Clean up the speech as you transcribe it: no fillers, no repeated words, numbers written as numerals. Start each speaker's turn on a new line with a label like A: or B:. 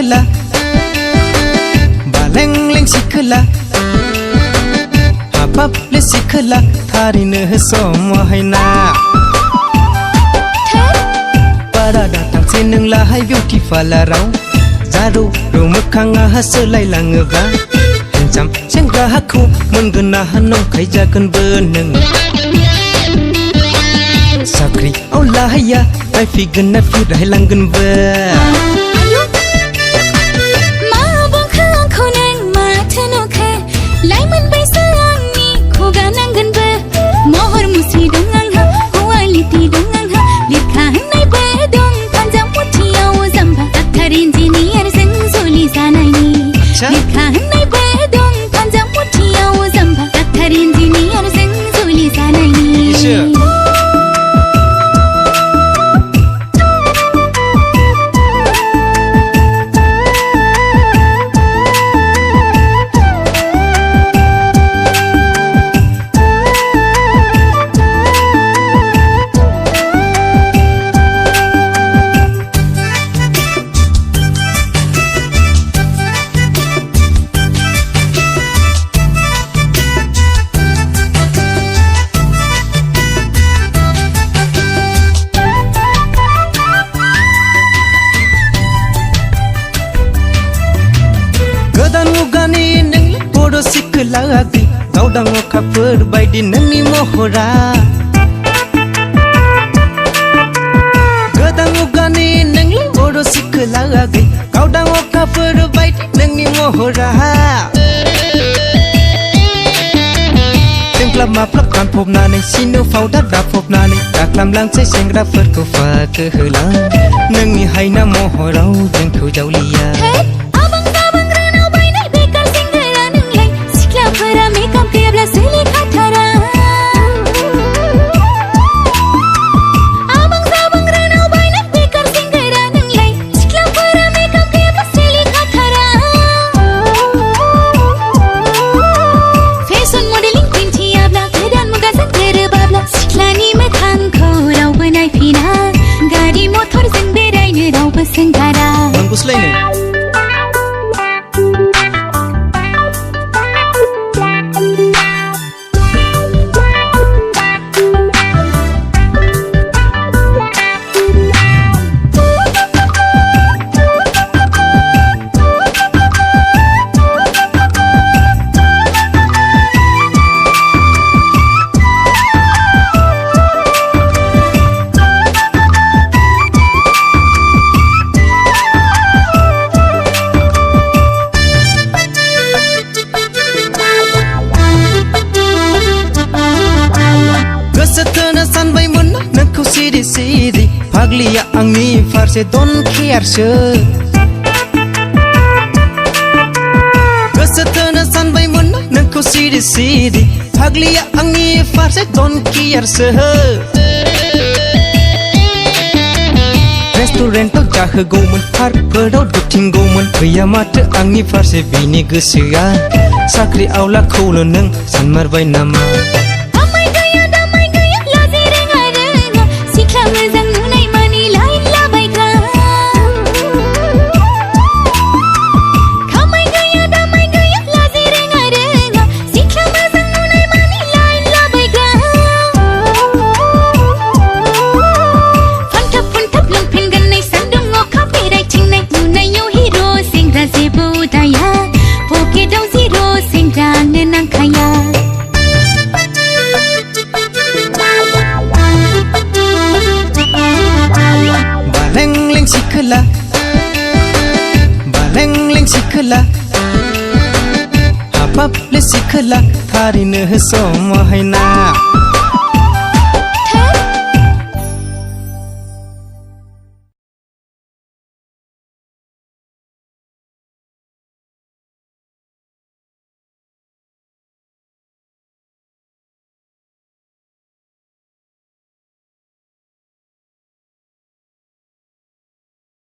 A: सिखला बालें सिखला हाबाबले सिखला थारैनो समायना बारा दाथांसै नोंलाहाय बिउटि पार्लाराव जारौ रौ मोखाङा सोलायलाङोब्ला हेन्डसाम सेंग्राखौ मोनगोन ना नंखाय जागोनबो नों साख्रि आवलाया नायफैगोन ना फिरायलांगोनबो Bodo sikelagi kau dango kaper baidi nani mohora Gedango gani nang bodo sikelagi kau dango kaper baidi nani mohora Templa maplak kan popnani sino fauda da popnani daklam lang sai sengra ferko fa kehelang nangi haina mohorau jengku jaulia Bagus lainnya. Setelah sanbai mun nangku sidi Paglia angni farse don't care se Setelah sanbai mun nangku sidi Paglia angni farse don't care se Restaurant jah gomun har perau duting gomun Pria mata angni farse bini gesia Sakri aula kaulo neng sanmarbai nama Baleng sikhla habab le sikhla tharine समायना